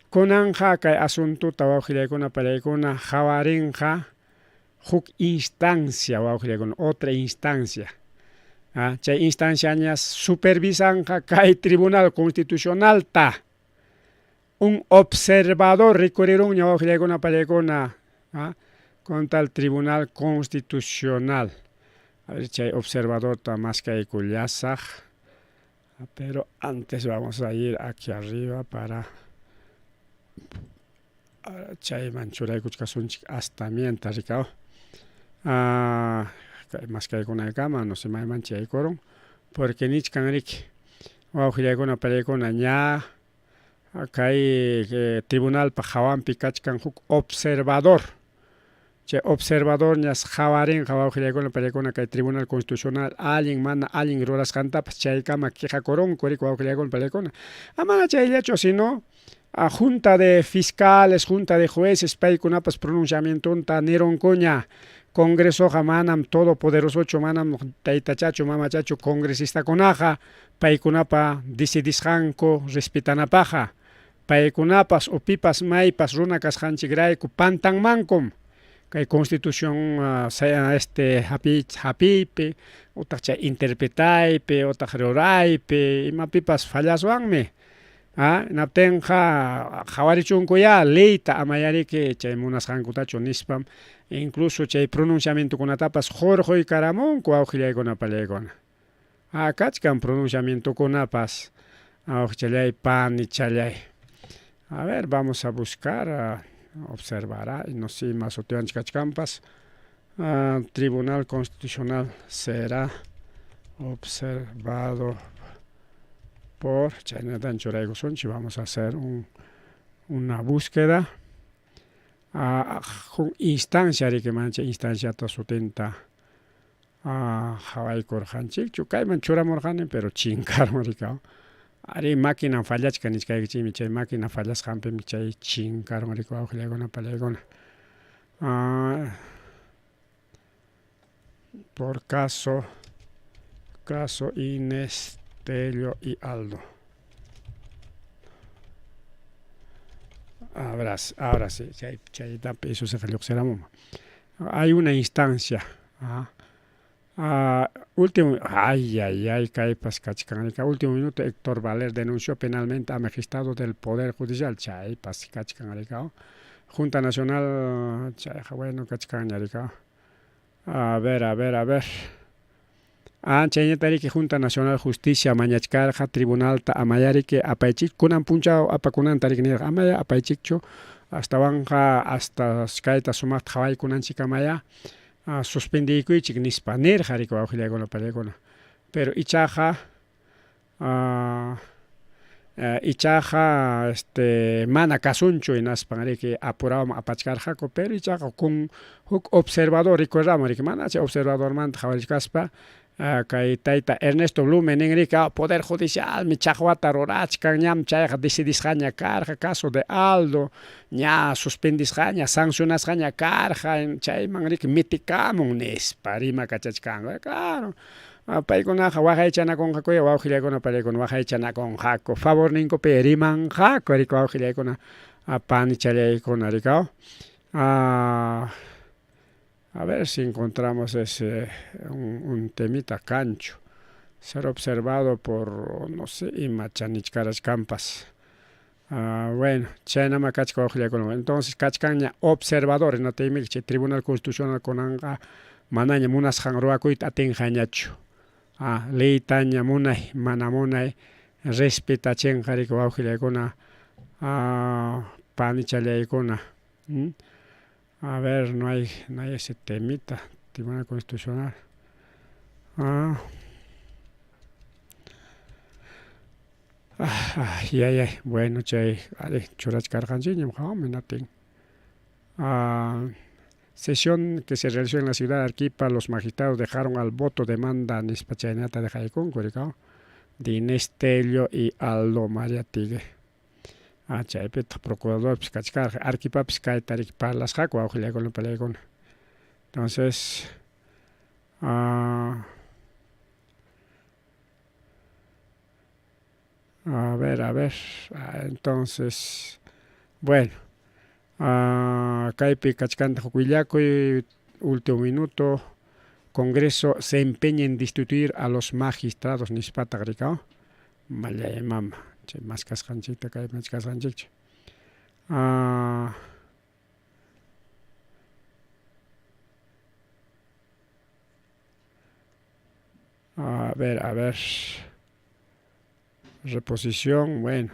Kunanja kay asuntuta wawqillaykuna pallaykuna hawarinqa huk instancia wawqillaykuna, otra instancia. Chay instanciañas supervisanqa kay Tribunal Constitucionalta. Un observador recurrirunña wawqillaykuna pallaykuna contra el Tribunal Constitucional. A ver, chay observador más que hay cullasaj. Pero antes vamos a ir aquí arriba para chay manchuray kuchkasunchik hasta mientras ricao. Más que hay con la cama, no se me mancha hay corón. Porque ni canrik. Wawqillaykuna pallaykuna ña kay tribunal pa hawanpi kachkan huk observador. Che observador ñas jawarin wawqillaykuna pallaykuna kay Tribunal Constitucional allin mana allin rurasqantapas chaykama qiqakurunku riku wawqillaykuna pallaykuna. Mana chayllachu sino Junta de Fiscales, Junta de Jueces paykunapas pronunciamientunta nirunkuña Congresoqa manam todopoderosochu manam taytachachu mamachachu congresista paykunapa decidisqanku respetanapaqa paykunapas upipas maypas runa kasqanchikrayku pantanmankum kay constitución hapipi utaq chay interpretaypi utaq ruraypi imapipas fallaswanmi naptenqa qhawarichunkuya leyta amayariki chay munasqankutachu nispam incluso chay pronunciamientokunatapas hurquykaramunku wawqillaykuna pallaykuna kachkan pronunciamientokunapas awqchallay pani challay. A ver, vamos a buscar observará y no sé más kachkampas. Tribunal Constitucional será observado por Chaynatan Churaygusunchi. Vamos a hacer una búsqueda. Instancia que mancha instancia tasutenta Hawaii Korhanchik, Chukaiman Churamorhane, pero chingar maricao. Ari máquina fallas que ni chimi chay máquina fallas jampe mi chay chingar maricao awqillaykuna pallaykuna. Por caso Inés, Tello y Aldo. Ahora sí, eso se hay una instancia. Último minuto, Héctor Valer denunció penalmente a magistrado del Poder Judicial. Junta Nacional, a ver. Chaynatari Junta Nacional Justicia Mañachkarja Tribunal ta Amayari que apaichik kunan punchao apakunan tariknir amaya apaichikcho hasta banja hasta skaita sumat hawai kunan chikamaya suspendikuichik nispanir hariko awqillaykuna pallaykuna pero ichaja mana kasunchu inaspanriki apurama apachkarjako pero ichaja kun huk observador recordamorik mana che observador manta hawarichkaspa kay tayta Ernesto Blumen Enrique Poder Judicial mi chaqwata rurachkan ñam chayqa decidisqaña karqa caso de Aldo ña suspendisqaña sancionasqaña karqa chayman riki mitikamun nispa rima kachachkanqa claro paykunaqa waqaychanakunqakuya wawqillaykuna pallaykuna waqaychanakunqaku favor ninkupi rimanqaku riku wawqillaykuna pani challaykuna rikao. A ver si encontramos un temita cancho. Ser observado por, no sé, imachanichkaras campas. Bueno, chaynama kachka wawqillaykuna. Entonces, kachkanña observador, no te imik Tribunal Constitucional kunanga manaña munasqan ruwakuyta atinqañachu. Leytaña munay, mana munay, respetachinqa riku wawqillaykuna pani challaykuna. A ver, no hay ese temita, Tribunal Constitucional. Bueno, chay, churach carganchiñam, menatin. Sesión que se realizó en la ciudad de Arequipa, los magistrados dejaron al voto demanda Nispachanata de Jaicón, Dinestelio y Aldo María Tigue. Chaypeta, procurador, Piscachcar, Arequipa, Piscaitarik, Parlas, Jaco, Auxilia con Pelegón. Entonces, a ver, entonces, bueno, Caipi, Cachcanta, Juquillaco y último minuto. Congreso se empeña en destituir a los magistrados Nispata Gricao. Malaya mama, más cascanchita, cae más cascanchita. A ver. Reposición, bueno.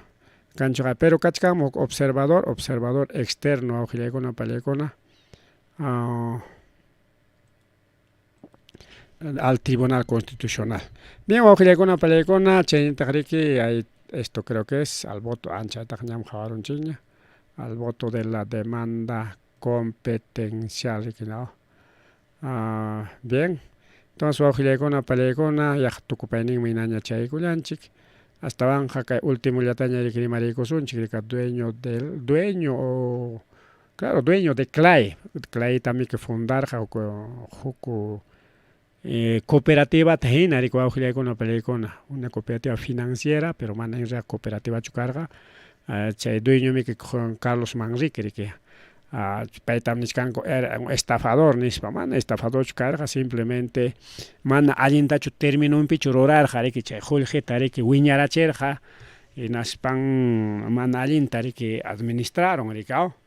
Cancho pero cachcamo observador externo, auxilicona, palecona. Al Tribunal Constitucional. Bien, auxilicona, palecona, hay esto creo que es al voto ancha, al voto de la demanda competencial. Bien, entonces auxilicona, palecona, ya tucupening minaña chayculanchik. Hasta banja que último ya taña de Marico Sunchik, dueño de CLAE. CLAE también que fundar cooperativa tajina, una cooperativa financiera, pero man en realidad cooperativa chucarga. Dueño mi que Juan Carlos Manrique, que Paitam Niscanco era un estafador, estafador chucarga, simplemente mana allinta chu término un pichurorar, jare que Julge tare que wiñara cherja, y naspan mana allinta que administraron,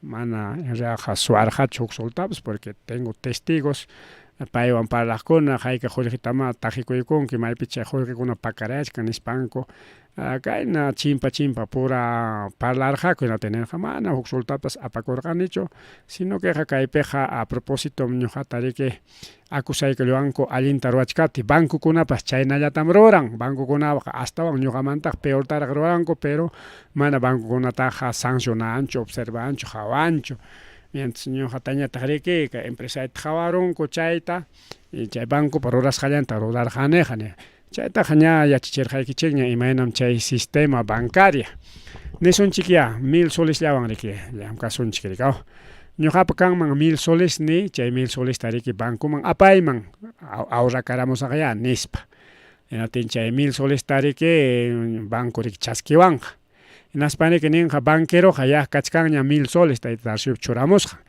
mana en realidad suarja chuk soltados, porque tengo testigos. Paiwan para las conas, hay que Julge tama tajico y con que mai picha Julge con una pacarezca en espanco. Acá en la chimpa pura parlar jaco y la tener jamana o soltapas a pacorganicho, sino que jacay peja a propósito mñojatari que acusai que lo banco alintaruachkati banco kuna pas chaina ya tamroran banco kuna hasta mñojamanta peor taragranco pero mana banco kuna taja sancionancho observancho javancho mientras ñojataña tajrique que empresa de javarón cochaita y chay banco por horas jalanta rodar jane chayta jaña ya chicherjaykichikña imaynam chay sistema bancaria nisunchik ya 1000 soles llawan riki llam kasunchik rikaw ñuqapa kanman 1000 soles ni chay 1000 soles tariki bankuman apayman ahorrakaramos ya nispa enatin chay 1000 soles tariki banco riki chaskiwanqa enaspani que ninja banquero ya kachkanña 1000 soles tayta churamusqa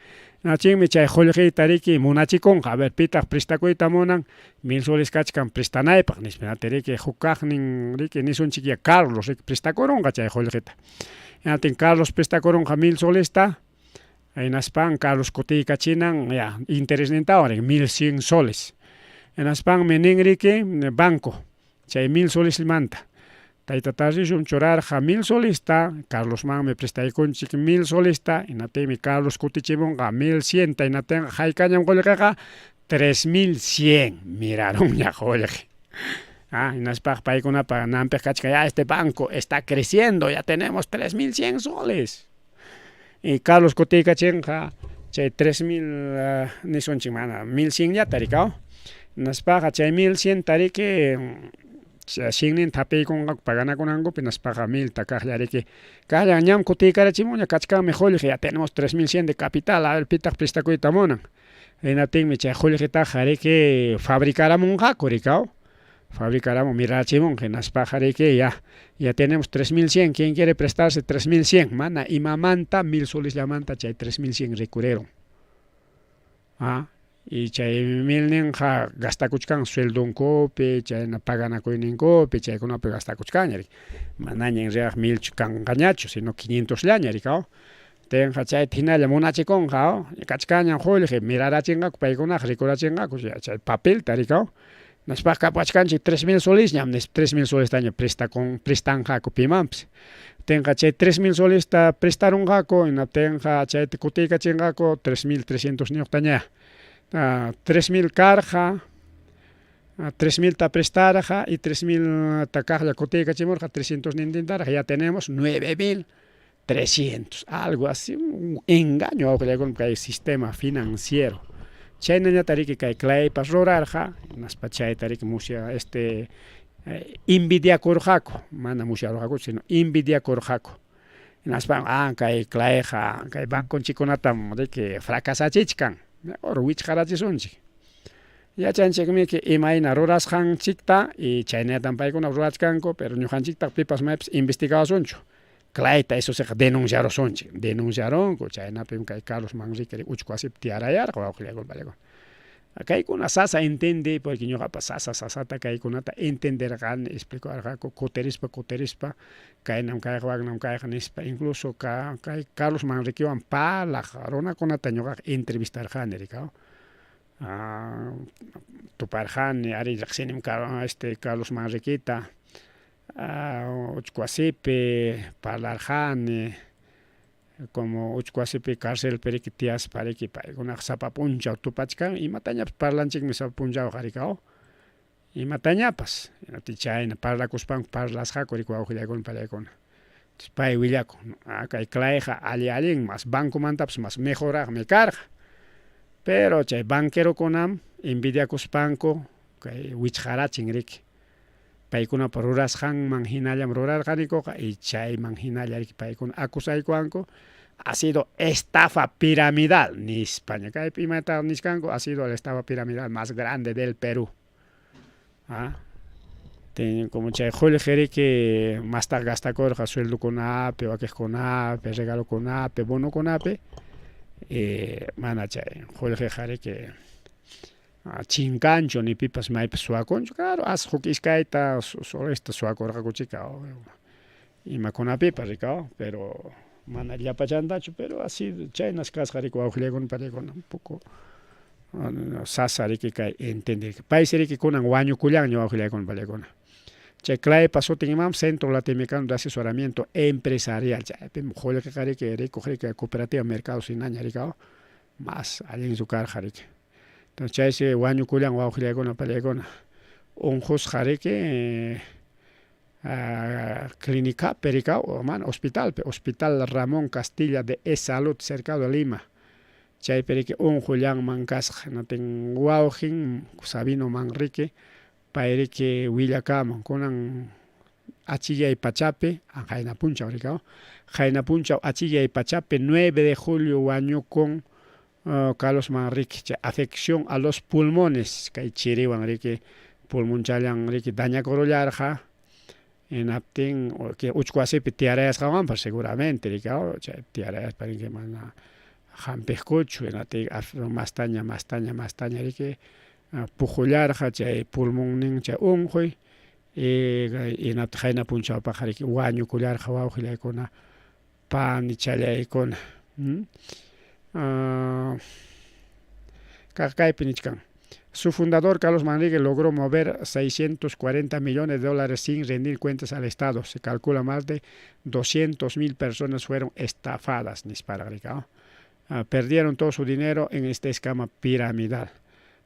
nachinmi chay Julge tariki munachikonqa a ver pitaq prestakuyta munan 1000 soles kachkan prestanaypaq nispina tariki hukaqnin riki nisunchik ya Carlos riki prestakurunqa chay Julgeta enatin Carlos prestakurunqa 1000 solesta enaspan Carlos kutiykachinan ya interés nintawan 1100 soles enaspan menin riki banco chay 1000 soles manta Taytatashishum chorarja 1000 solista, Carlos Man me prestaykunchik 1000 solista, y natemi Carlos Kutichibunga 1100, y naten Jaikañam Golgaga 3100. Miraron ya Jorge. Y naspaj paikuna para nampejachka, ya este banco está creciendo, ya tenemos 3100 soles. Y Carlos Kutikachenja, 3000 ni son chimana, 1100 ya taricao. Naspaj 1100 tarique. Singnin tapei con pagana con ango penas paga 1000 takajare que cada ñam kuti cara chimuña kachka mejor ya tenemos 3100 de capital a ver pitak prestakuita monan enatin me chajol que tajare que fabricaramos un jaco ricao fabricaramos mira chimon que nas pajare que ya tenemos 3100 quien quiere prestarse 3100 mana y mamanta 1000 soles la manta chay 3100 recurrieron y chay 1000 ninja gasta kuchkan sueldo un cope chay na pagana coinin cope chay con una gasta kuchkan manaña en real 1000 chukan gañacho sino 500 lañari cao tenja chay tinalla monache con cao kachkaña jolje mirara chinga paikona ricora chinga chay papel taricao nas paca pachkanchi 3000 soles ñam 3000 soles taña prestan jaco pimamps tenga chay 3000 soles ta prestaron jaco en tenja chay kutika chingaco 3300 ñoq taña 3000 carja 3.000 ta prestaraja y 3.000 ta caja coteca chimorja 300 nintintaraja, ya tenemos 9.300, algo así, un engaño con el sistema financiero. Chayna ya tariki kay clay pas rorarja, nas pachay tarik musia invidia korjako, mana musia rojako, sino invidia korjako. Nas pan kay clayja, kay banco chiconatam de que fracasachichkan, or wich jarachishunchi. Ya chanchikmi que imaina roras han chikta y chayna tampay con roras kanko, pero ñu han chikta pipas maps investigacioncho. Claita eso se denunciaron sonche, denunciaron ko chayna pim kay Carlos Manrique uchkwasip tiarayar ko awkhlegol balego. Acá con una sasa entende porque yo capaz sasa ta kay con ata entender gan explicar ko coterispa kay nam kay nispa incluso kay Carlos Manrique wan pa la jarona con ata yo entrevistar gan erika. Tu parjan ari jaxenim Carlos Manriquita uchkwasipe palarjan como uchkwasipe cárcel periquitias para que una zapapuncha tupachkan y mataña parlanchik mi zapapuncha jarikao y mataña pas no tichaina parla kuspan parlas hakori kwa ujilakon palekon pai willako acá claeja ali más banco mantaps más mejorar me carga pero chay banquero konam envidia kuspanko kay wichharachin rik paikuna paruras han manhinallam rural haniko y chay manhinalla rik paikuna akusay kuanko ha sido estafa piramidal ni España kay pimata niskanko ha sido la estafa piramidal más grande del Perú. Como chay jole que más tarde gasta corja sueldo con ape, vaques con ape, regalo con ape, bono con ape. Mana chay jole jare que chincancho ni pipas maip suaconcho, claro, as jukiskaita solo esta suacorja cochicao. Y ma con ape paricao, pero mana ya pachandacho, pero así chay nas casjari ko aulegon paregon un poco sasari que cae entender que paiseri que con guaño culian yo aulegon paregona. Chay pasó tenimam centro latinoamericano de asesoramiento empresarial, chay pe mujole que jare que recoger que cooperativa mercado sin aña ricao más alguien en su car jare que entonces chay ese guaño culian o aulegon paregona un jos jare que clínica pericao man hospital Ramón Castilla de Salud cercado de Lima. Chay perique un Julián Mancas no tengo guaujin Sabino Manrique paerique Willacam con achilla y pachape a Jaina Puncha Jaina Puncha achilla y pachape 9 de julio año con Carlos Manrique afección a los pulmones que chiri Manrique pulmón chalang Rique daña corollarja en apten que uchkwase tiareas gawan seguramente ricao tiareas para que mana jampescocho en ate mastaña rique pujullar chay pulmón nin chay unjoy en ap jaina puncha pajari que guaño cular jawa ujila con pan y chale con kakay pinichkan. Su fundador, Carlos Manrique, logró mover $640 millones sin rendir cuentas al Estado. Se calcula más de 200.000 personas fueron estafadas. Perdieron todo su dinero en este esquema piramidal.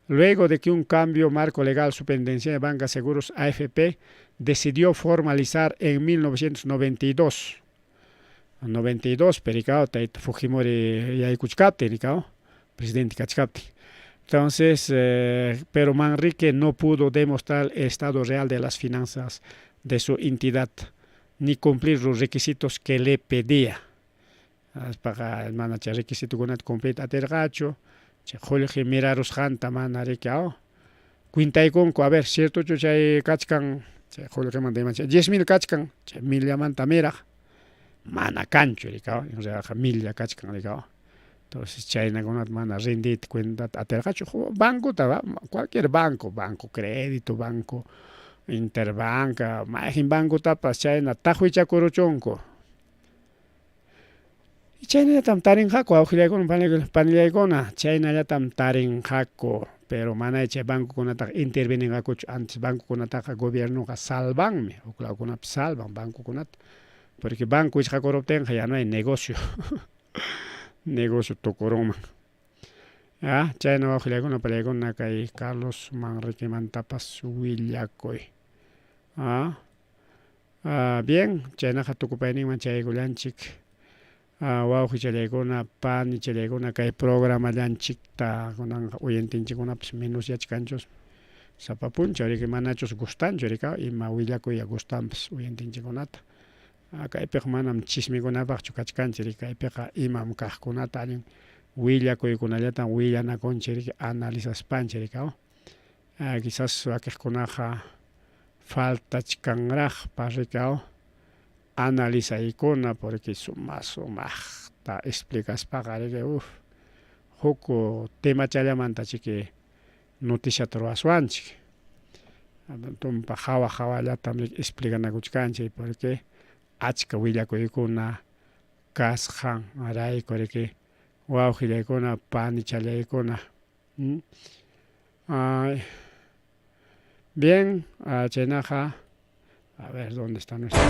Luego de que un cambio marco legal Superintendencia de Bancas Seguros AFP decidió formalizar en 1992. 92, pericao, Fujimori Yaikuchkapte, presidente Kachkapte. Entonces, pero Manrique no pudo demostrar el estado real de las finanzas de su entidad, ni cumplir los requisitos que le pedía. Para el manager requisito con el completo atergacho, Jorge Miraros Janta Manariqueo, Quinta y Conco, a ver, cierto, yo ya cachcan, Jorge Mandemacha, 10.000 cachcan, 1.000 llaman mira, Manacancho, o sea, 1.000 cachcan, entonces China con una mana rendit cuenta atergacho banco cualquier banco crédito banco interbanca más banco tapas China tajuicha corochonco y China ya tam tarin jaco aujile con panilla gona China ya tam tarin jaco pero mana eche banco con ataque intervienen jaco antes banco con ataque gobierno ka salvanme o claro con salvan banco con porque banco es jaco obtenga ya no hay negocio negocio tocoroma. Chayna wawqiykuna palaykuna kay Carlos Manriquemantapas willakuy. Bien, chaynaqa tukupayninman chaykullanchik wawqi chalaykuna pani chalaykuna kay programallanchikta kunanqa uyantinchikkunapas menos yachkanchus sapapun chayri manachus gustanchu rika ima willakuya gustanpas uyantinchikkunata kaypiqa manam chismikunapaqchu kachkanchik rika kaypiqa imam kaqkunata allin willakuykunallata willanakunchik rika analizaspanchik rika quizás wakiqkunaqa faltachkanraqpa rika analizaykuna porque sumaqta explicaspaqa rika huk tema chayllamantachiki noticiata ruwaswanchik tumpa hawallatam explicanakuchkanchik porque achka willakuykuna kasqan rayku riki wawqillaykuna pani challaykuna bien chaynaqa a ver dónde está nuestra